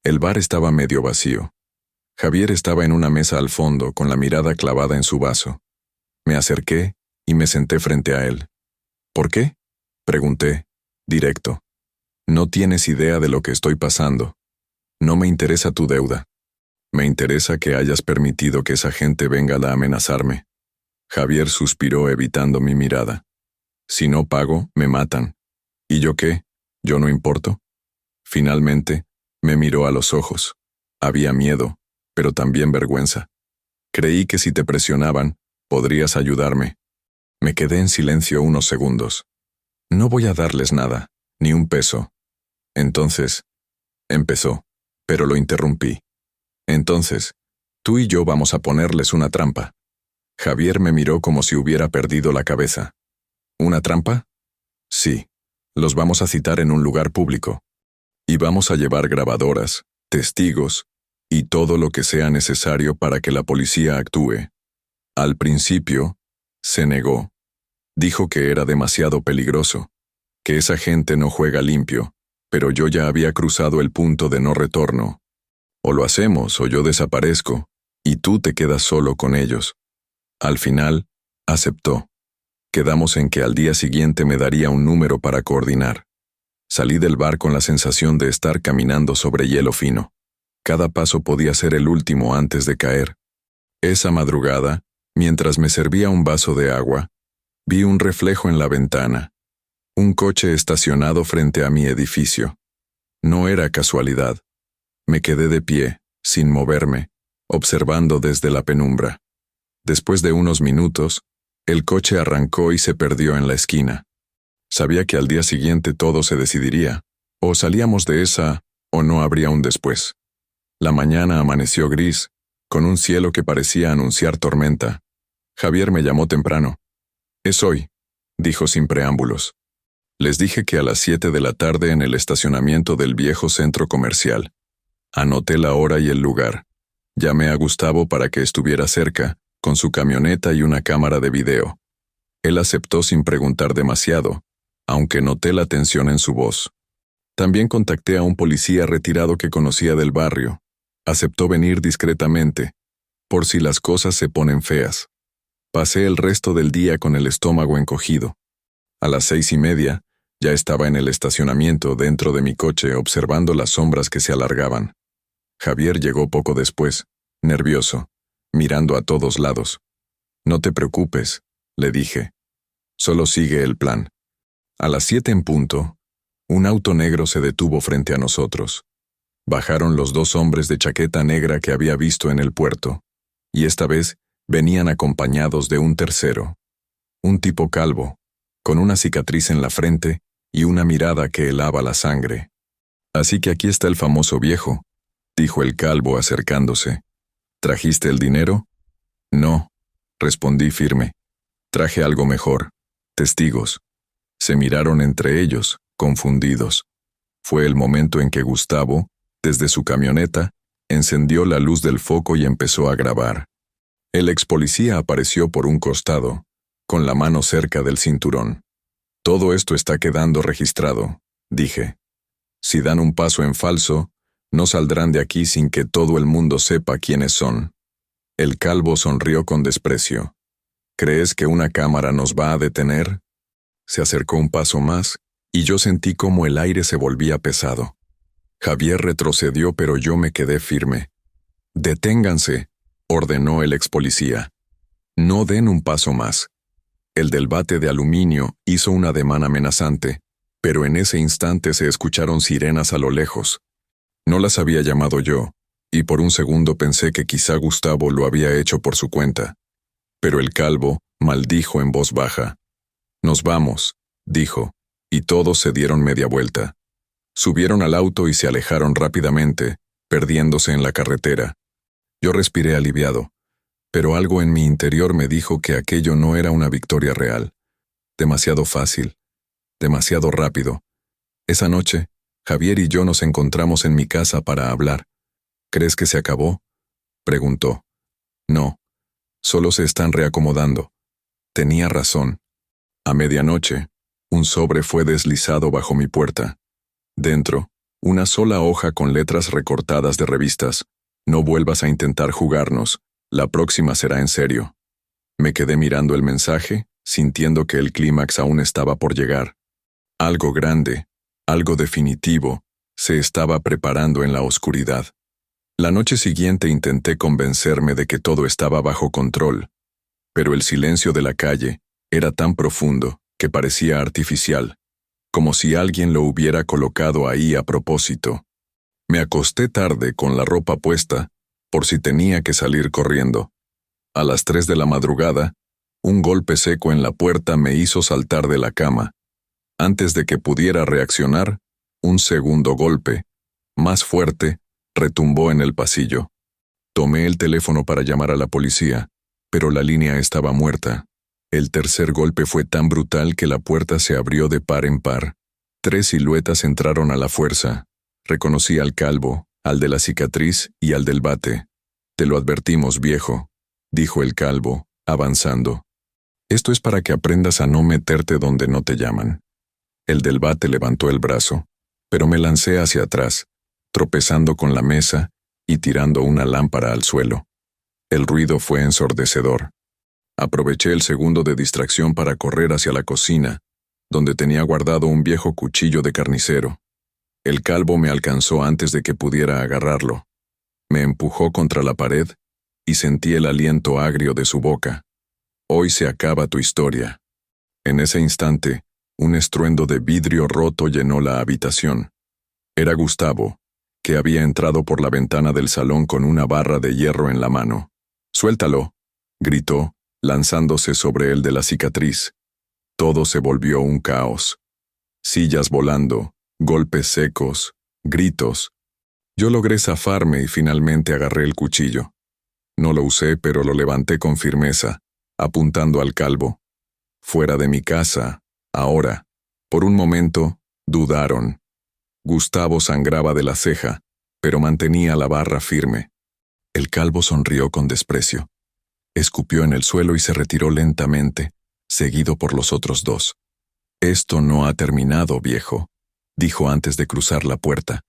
el bar estaba medio vacío. Javier estaba en una mesa al fondo, con la mirada clavada en su vaso. Me acerqué y me senté frente a él. ¿Por qué?, pregunté, directo. No tienes idea de lo que estoy pasando. No me interesa tu deuda. Me interesa que hayas permitido que esa gente venga a amenazarme. Javier suspiró evitando mi mirada. Si no pago, me matan. ¿Y yo qué? ¿Yo no importo? Finalmente, me miró a los ojos. Había miedo, pero también vergüenza. Creí que si te presionaban, podrías ayudarme. Me quedé en silencio unos segundos. No voy a darles nada, ni un peso. Entonces, empezó, pero lo interrumpí. Entonces, tú y yo vamos a ponerles una trampa. Javier me miró como si hubiera perdido la cabeza. ¿Una trampa? Sí. Los vamos a citar en un lugar público. Y vamos a llevar grabadoras, testigos, y todo lo que sea necesario para que la policía actúe. Al principio, se negó. Dijo que era demasiado peligroso, que esa gente no juega limpio, pero yo ya había cruzado el punto de no retorno. O lo hacemos o yo desaparezco, y tú te quedas solo con ellos. Al final, aceptó. Quedamos en que al día siguiente me daría un número para coordinar. Salí del bar con la sensación de estar caminando sobre hielo fino. Cada paso podía ser el último antes de caer. Esa madrugada, mientras me servía un vaso de agua, vi un reflejo en la ventana. Un coche estacionado frente a mi edificio. No era casualidad. Me quedé de pie, sin moverme, observando desde la penumbra. Después de unos minutos, el coche arrancó y se perdió en la esquina. Sabía que al día siguiente todo se decidiría. O salíamos de esa, o no habría un después. La mañana amaneció gris, con un cielo que parecía anunciar tormenta. Javier me llamó temprano. «Es hoy», dijo sin preámbulos. Les dije que a las 7 de la tarde en el estacionamiento del viejo centro comercial. Anoté la hora y el lugar. Llamé a Gustavo para que estuviera cerca, con su camioneta y una cámara de video. Él aceptó sin preguntar demasiado, aunque noté la tensión en su voz. También contacté a un policía retirado que conocía del barrio. Aceptó venir discretamente, por si las cosas se ponen feas. Pasé el resto del día con el estómago encogido. A las 6:30, ya estaba en el estacionamiento dentro de mi coche observando las sombras que se alargaban. Javier llegó poco después, nervioso, mirando a todos lados. «No te preocupes», le dije. «Solo sigue el plan». A las 7 en punto, un auto negro se detuvo frente a nosotros. Bajaron los 2 hombres de chaqueta negra que había visto en el puerto, y esta vez venían acompañados de un tercero. Un tipo calvo, con una cicatriz en la frente y una mirada que helaba la sangre. «Así que aquí está el famoso viejo», dijo el calvo acercándose. «¿Trajiste el dinero?» «No», respondí firme. «Traje algo mejor. Testigos». Se miraron entre ellos, confundidos. Fue el momento en que Gustavo, desde su camioneta, encendió la luz del foco y empezó a grabar. El ex policía apareció por un costado, con la mano cerca del cinturón. «Todo esto está quedando registrado», dije. «Si dan un paso en falso, no saldrán de aquí sin que todo el mundo sepa quiénes son». El calvo sonrió con desprecio. «¿Crees que una cámara nos va a detener?» Se acercó un paso más, y yo sentí como el aire se volvía pesado. Javier retrocedió, pero yo me quedé firme. «Deténganse», ordenó el ex policía. «No den un paso más». El del bate de aluminio hizo un ademán amenazante, pero en ese instante se escucharon sirenas a lo lejos. No las había llamado yo, y por un segundo pensé que quizá Gustavo lo había hecho por su cuenta. Pero el calvo maldijo en voz baja. «Nos vamos», dijo, y todos se dieron media vuelta. Subieron al auto y se alejaron rápidamente, perdiéndose en la carretera. Yo respiré aliviado, pero algo en mi interior me dijo que aquello no era una victoria real. Demasiado fácil, demasiado rápido. Esa noche, Javier y yo nos encontramos en mi casa para hablar. «¿Crees que se acabó?», preguntó. «No, solo se están reacomodando». Tenía razón. A medianoche, un sobre fue deslizado bajo mi puerta. Dentro, una sola hoja con letras recortadas de revistas. «No vuelvas a intentar jugarnos, la próxima será en serio». Me quedé mirando el mensaje, sintiendo que el clímax aún estaba por llegar. Algo grande, algo definitivo, se estaba preparando en la oscuridad. La noche siguiente intenté convencerme de que todo estaba bajo control, pero el silencio de la calle era tan profundo que parecía artificial, como si alguien lo hubiera colocado ahí a propósito. Me acosté tarde con la ropa puesta, por si tenía que salir corriendo. A las 3 de la madrugada, un golpe seco en la puerta me hizo saltar de la cama. Antes de que pudiera reaccionar, un segundo golpe, más fuerte, retumbó en el pasillo. Tomé el teléfono para llamar a la policía, pero la línea estaba muerta. El tercer golpe fue tan brutal que la puerta se abrió de par en par. 3 siluetas entraron a la fuerza. Reconocí al calvo, al de la cicatriz y al del bate. «Te lo advertimos, viejo», dijo el calvo, avanzando. «Esto es para que aprendas a no meterte donde no te llaman». El del bate levantó el brazo, pero me lancé hacia atrás, tropezando con la mesa y tirando una lámpara al suelo. El ruido fue ensordecedor. Aproveché el segundo de distracción para correr hacia la cocina, donde tenía guardado un viejo cuchillo de carnicero. El calvo me alcanzó antes de que pudiera agarrarlo. Me empujó contra la pared y sentí el aliento agrio de su boca. «Hoy se acaba tu historia». En ese instante, un estruendo de vidrio roto llenó la habitación. Era Gustavo, que había entrado por la ventana del salón con una barra de hierro en la mano. «¡Suéltalo!», gritó, lanzándose sobre el de la cicatriz. Todo se volvió un caos. Sillas volando, golpes secos, gritos. Yo logré zafarme y finalmente agarré el cuchillo. No lo usé, pero lo levanté con firmeza, apuntando al calvo. Fuera de mi casa, ahora, por un momento, dudaron. Gustavo sangraba de la ceja, pero mantenía la barra firme. El calvo sonrió con desprecio. Escupió en el suelo y se retiró lentamente, seguido por los otros 2. «Esto no ha terminado, viejo», dijo antes de cruzar la puerta.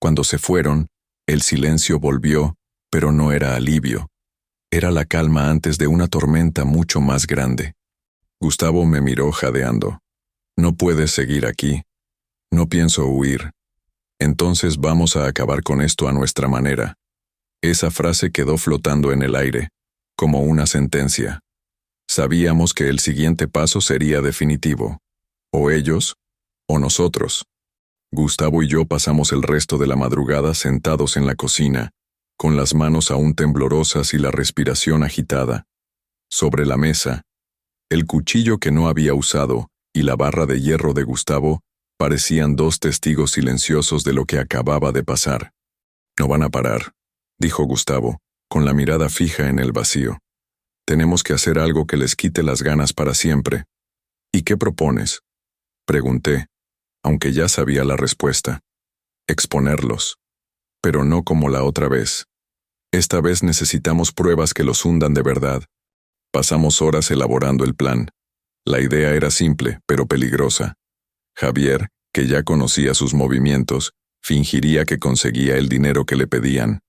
Cuando se fueron, el silencio volvió, pero no era alivio. Era la calma antes de una tormenta mucho más grande. Gustavo me miró jadeando. «No puedes seguir aquí. No pienso huir. Entonces vamos a acabar con esto a nuestra manera». Esa frase quedó flotando en el aire, como una sentencia. Sabíamos que el siguiente paso sería definitivo. O ellos, o nosotros. Gustavo y yo pasamos el resto de la madrugada sentados en la cocina, con las manos aún temblorosas y la respiración agitada. Sobre la mesa, el cuchillo que no había usado y la barra de hierro de Gustavo parecían 2 testigos silenciosos de lo que acababa de pasar. «No van a parar», dijo Gustavo, con la mirada fija en el vacío. «Tenemos que hacer algo que les quite las ganas para siempre». «¿Y qué propones?», pregunté, aunque ya sabía la respuesta. «Exponerlos. Pero no como la otra vez. Esta vez necesitamos pruebas que los hundan de verdad». Pasamos horas elaborando el plan. La idea era simple, pero peligrosa. Javier, que ya conocía sus movimientos, fingiría que conseguía el dinero que le pedían.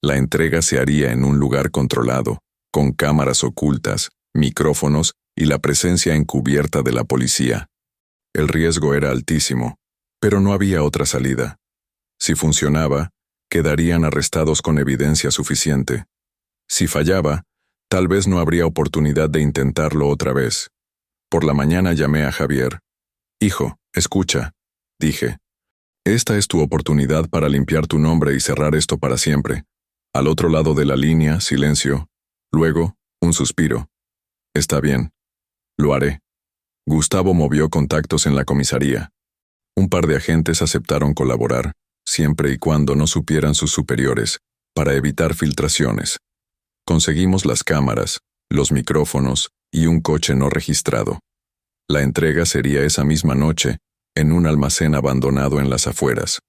La entrega se haría en un lugar controlado, con cámaras ocultas, micrófonos y la presencia encubierta de la policía. El riesgo era altísimo, pero no había otra salida. Si funcionaba, quedarían arrestados con evidencia suficiente. Si fallaba, tal vez no habría oportunidad de intentarlo otra vez. Por la mañana llamé a Javier. «Hijo, escucha», dije. «Esta es tu oportunidad para limpiar tu nombre y cerrar esto para siempre». Al otro lado de la línea, silencio. Luego, un suspiro. «Está bien. Lo haré». Gustavo movió contactos en la comisaría. Un par de agentes aceptaron colaborar, siempre y cuando no supieran sus superiores, para evitar filtraciones. Conseguimos las cámaras, los micrófonos y un coche no registrado. La entrega sería esa misma noche, en un almacén abandonado en las afueras.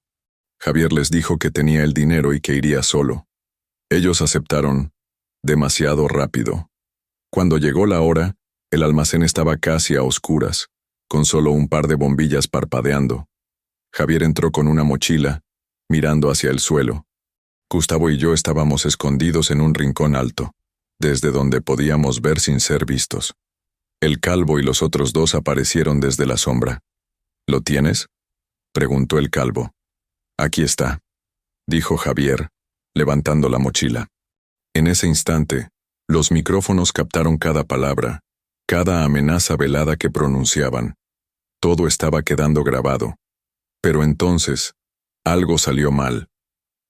Javier les dijo que tenía el dinero y que iría solo. Ellos aceptaron, demasiado rápido. Cuando llegó la hora, el almacén estaba casi a oscuras, con solo un par de bombillas parpadeando. Javier entró con una mochila, mirando hacia el suelo. Gustavo y yo estábamos escondidos en un rincón alto, desde donde podíamos ver sin ser vistos. El calvo y los otros 2 aparecieron desde la sombra. «¿Lo tienes?», preguntó el calvo. «Aquí está», dijo Javier, levantando la mochila. En ese instante, los micrófonos captaron cada palabra, cada amenaza velada que pronunciaban. Todo estaba quedando grabado. Pero entonces, algo salió mal.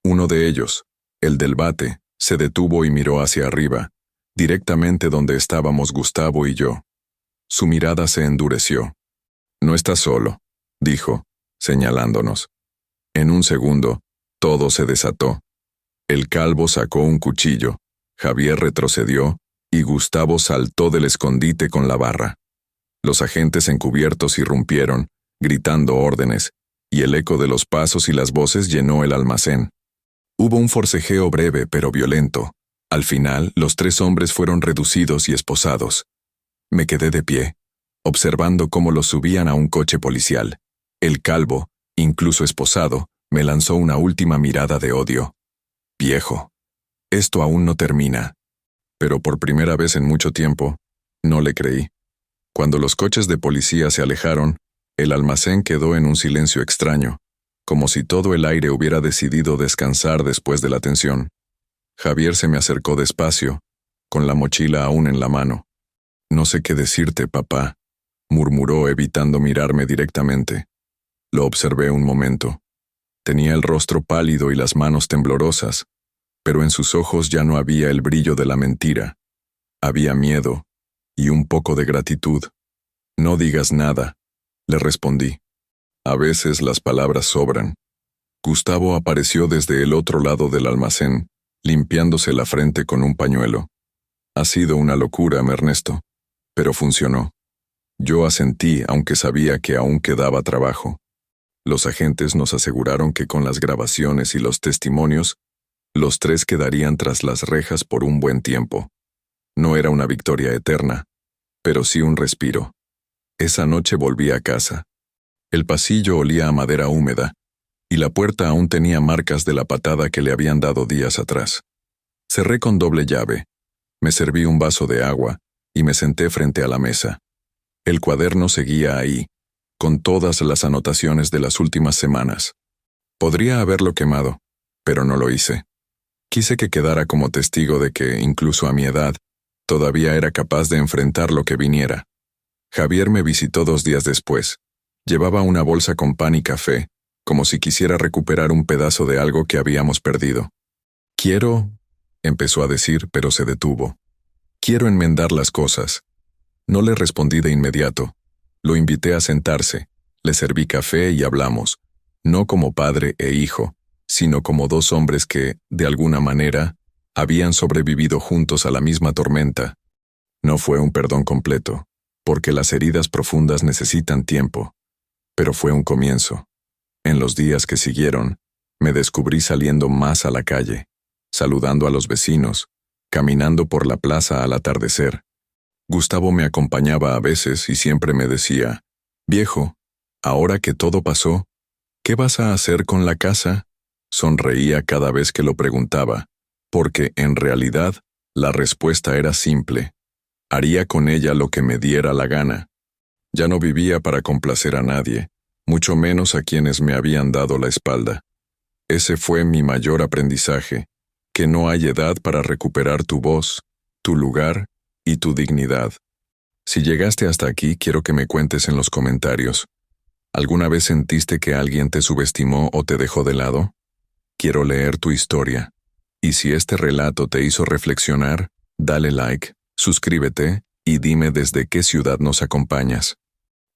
Uno de ellos, el del bate, Se detuvo y miró hacia arriba, directamente donde estábamos Gustavo y yo. Su mirada se endureció. «No estás solo», dijo, señalándonos. En un segundo, todo se desató. El calvo sacó un cuchillo, Javier retrocedió, y Gustavo saltó del escondite con la barra. Los agentes encubiertos irrumpieron, gritando órdenes, y el eco de los pasos y las voces llenó el almacén. Hubo un forcejeo breve pero violento. Al final, los 3 hombres fueron reducidos y esposados. Me quedé de pie, observando cómo los subían a un coche policial. El calvo, incluso esposado, me lanzó una última mirada de odio. «Viejo, esto aún no termina». Pero por primera vez en mucho tiempo, no le creí. Cuando los coches de policía se alejaron, el almacén quedó en un silencio extraño, como si todo el aire hubiera decidido descansar después de la tensión. Javier se me acercó despacio, con la mochila aún en la mano. «No sé qué decirte, papá», murmuró evitando mirarme directamente. Lo observé un momento. Tenía el rostro pálido y las manos temblorosas, pero en sus ojos ya no había el brillo de la mentira. Había miedo y un poco de gratitud. «No digas nada», le respondí. A veces las palabras sobran. Gustavo apareció desde el otro lado del almacén, limpiándose la frente con un pañuelo. «Ha sido una locura, Ernesto, pero funcionó». Yo asentí, aunque sabía que aún quedaba trabajo. Los agentes nos aseguraron que con las grabaciones y los testimonios, los 3 quedarían tras las rejas por un buen tiempo. No era una victoria eterna, pero sí un respiro. Esa noche volví a casa. El pasillo olía a madera húmeda, y la puerta aún tenía marcas de la patada que le habían dado días atrás. Cerré con doble llave, me serví un vaso de agua y me senté frente a la mesa. El cuaderno seguía ahí, con todas las anotaciones de las últimas semanas. Podría haberlo quemado, pero no lo hice. Quise que quedara como testigo de que, incluso a mi edad, todavía era capaz de enfrentar lo que viniera. Javier me visitó 2 días después. Llevaba una bolsa con pan y café, como si quisiera recuperar un pedazo de algo que habíamos perdido. «Quiero», empezó a decir, pero se detuvo. «Quiero enmendar las cosas». No le respondí de inmediato. Lo invité a sentarse, le serví café y hablamos, no como padre e hijo, sino como 2 hombres que, de alguna manera, habían sobrevivido juntos a la misma tormenta. No fue un perdón completo, porque las heridas profundas necesitan tiempo, pero fue un comienzo. En los días que siguieron, me descubrí saliendo más a la calle, saludando a los vecinos, caminando por la plaza al atardecer. Gustavo me acompañaba a veces y siempre me decía, «Viejo, ahora que todo pasó, ¿qué vas a hacer con la casa?» Sonreía cada vez que lo preguntaba, porque, en realidad, la respuesta era simple. Haría con ella lo que me diera la gana. Ya no vivía para complacer a nadie, mucho menos a quienes me habían dado la espalda. Ese fue mi mayor aprendizaje, que no hay edad para recuperar tu voz, tu lugar y tu dignidad. Si llegaste hasta aquí, quiero que me cuentes en los comentarios. ¿Alguna vez sentiste que alguien te subestimó o te dejó de lado? Quiero leer tu historia. Y si este relato te hizo reflexionar, dale like, suscríbete y dime desde qué ciudad nos acompañas.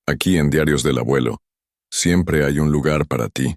Aquí en Diarios del Abuelo, siempre hay un lugar para ti.